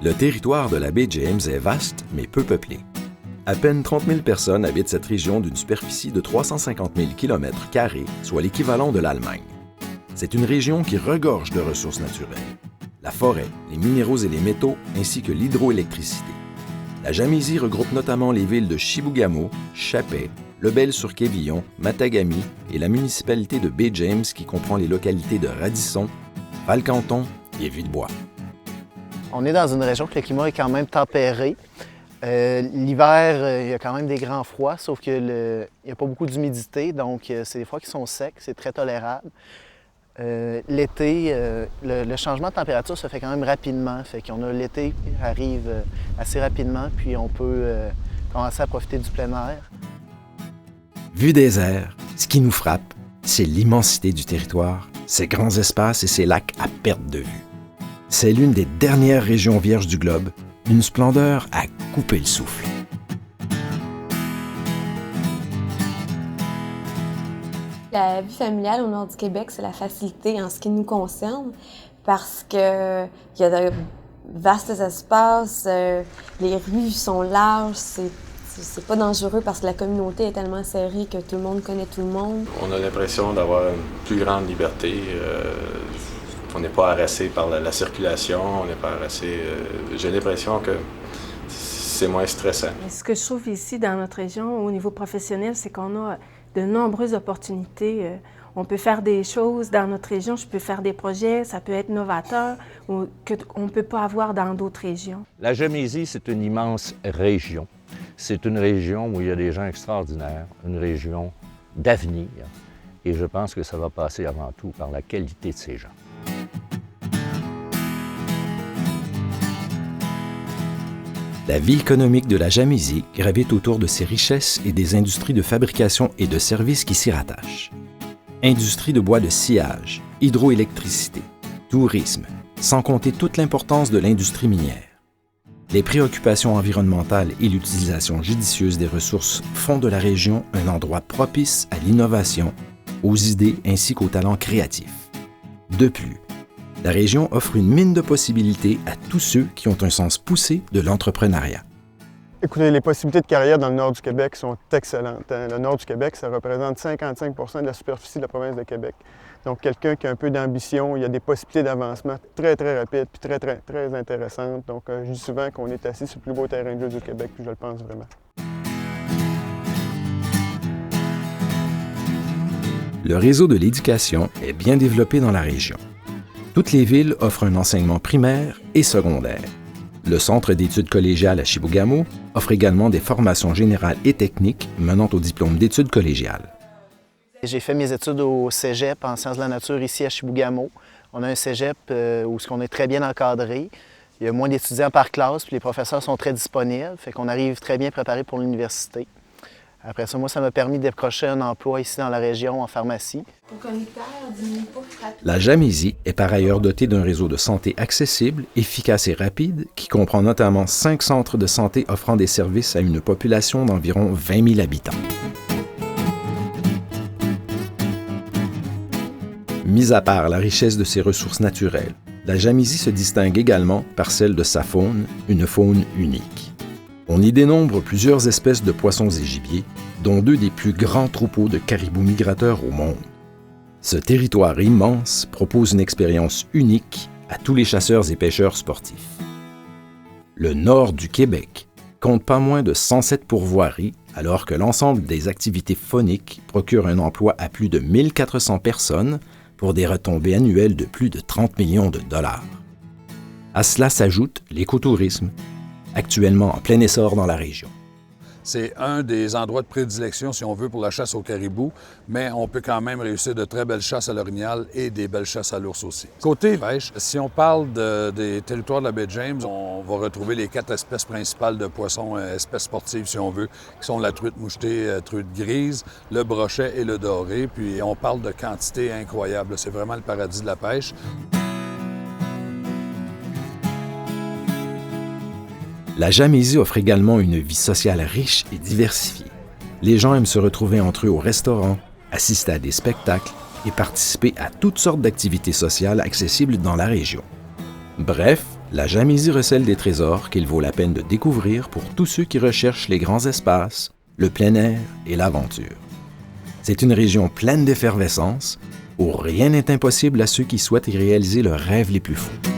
Le territoire de la baie James est vaste, mais peu peuplé. À peine 30 000 personnes habitent cette région d'une superficie de 350 000 km², soit l'équivalent de l'Allemagne. C'est une région qui regorge de ressources naturelles. La forêt, les minéraux et les métaux, ainsi que l'hydroélectricité. La Jamaisie regroupe notamment les villes de Chibougamau, Chapais, Lebel-sur-Quévillon, Matagami et la municipalité de Baie James qui comprend les localités de Radisson, Val-Canton et Villebois. On est dans une région où le climat est quand même tempéré. L'hiver, il y a quand même des grands froids, sauf qu'il n'y a pas beaucoup d'humidité, donc c'est des froids qui sont secs, c'est très tolérable. L'été, le changement de température se fait quand même rapidement. Fait qu'on a l'été qui arrive assez rapidement, puis on peut commencer à profiter du plein air. Vue des airs, ce qui nous frappe, c'est l'immensité du territoire, ses grands espaces et ses lacs à perte de vue. C'est l'une des dernières régions vierges du globe, une splendeur à couper le souffle. La vie familiale au nord du Québec, c'est la facilité en ce qui nous concerne parce qu'il y a de vastes espaces, les rues sont larges, c'est pas dangereux parce que la communauté est tellement serrée que tout le monde connaît tout le monde. On a l'impression d'avoir une plus grande liberté. On n'est pas harassé par la circulation, on n'est pas harassé. J'ai l'impression que c'est moins stressant. Ce que je trouve ici dans notre région au niveau professionnel, c'est qu'on a de nombreuses opportunités. On peut faire des choses dans notre région, je peux faire des projets, ça peut être novateur, qu'on ne peut pas avoir dans d'autres régions. La Jamaisie, c'est une immense région. C'est une région où il y a des gens extraordinaires, une région d'avenir. Et je pense que ça va passer avant tout par la qualité de ces gens. La vie économique de la Jamaisie gravite autour de ses richesses et des industries de fabrication et de services qui s'y rattachent. Industrie de bois de sciage, hydroélectricité, tourisme, sans compter toute l'importance de l'industrie minière. Les préoccupations environnementales et l'utilisation judicieuse des ressources font de la région un endroit propice à l'innovation, aux idées ainsi qu'aux talents créatifs. De plus, la région offre une mine de possibilités à tous ceux qui ont un sens poussé de l'entrepreneuriat. Écoutez, les possibilités de carrière dans le nord du Québec sont excellentes. Le nord du Québec, ça représente 55 % de la superficie de la province de Québec. Donc, quelqu'un qui a un peu d'ambition, il y a des possibilités d'avancement très, très rapides puis très, très, très intéressantes. Donc, je dis souvent qu'on est assis sur le plus beau terrain de jeu du Québec, puis je le pense vraiment. Le réseau de l'éducation est bien développé dans la région. Toutes les villes offrent un enseignement primaire et secondaire. Le Centre d'études collégiales à Chibougamau offre également des formations générales et techniques menant au diplôme d'études collégiales. J'ai fait mes études au cégep en sciences de la nature ici à Chibougamau. On a un cégep où on est très bien encadré. Il y a moins d'étudiants par classe, puis les professeurs sont très disponibles, fait qu'on arrive très bien préparé pour l'université. Après ça, moi, ça m'a permis de décrocher un emploi ici dans la région en pharmacie. La Jamaisie est par ailleurs dotée d'un réseau de santé accessible, efficace et rapide qui comprend notamment 5 centres de santé offrant des services à une population d'environ 20 000 habitants. Mis à part la richesse de ses ressources naturelles, la Jamaisie se distingue également par celle de sa faune, une faune unique. On y dénombre plusieurs espèces de poissons et gibiers, dont 2 des plus grands troupeaux de caribous migrateurs au monde. Ce territoire immense propose une expérience unique à tous les chasseurs et pêcheurs sportifs. Le nord du Québec compte pas moins de 107 pourvoiries, alors que l'ensemble des activités fauniques procure un emploi à plus de 1400 personnes pour des retombées annuelles de plus de 30 millions de dollars. À cela s'ajoute l'écotourisme, actuellement en plein essor dans la région. C'est un des endroits de prédilection, si on veut, pour la chasse au caribou, mais on peut quand même réussir de très belles chasses à l'orignal et des belles chasses à l'ours aussi. Côté pêche, si on parle des territoires de la baie James, on va retrouver les 4 espèces principales de poissons, espèces sportives, si on veut, qui sont la truite mouchetée, truite grise, le brochet et le doré. Puis on parle de quantité incroyable. C'est vraiment le paradis de la pêche. La Jamaisie offre également une vie sociale riche et diversifiée. Les gens aiment se retrouver entre eux au restaurant, assister à des spectacles et participer à toutes sortes d'activités sociales accessibles dans la région. Bref, la Jamaisie recèle des trésors qu'il vaut la peine de découvrir pour tous ceux qui recherchent les grands espaces, le plein air et l'aventure. C'est une région pleine d'effervescence, où rien n'est impossible à ceux qui souhaitent y réaliser leurs rêves les plus fous.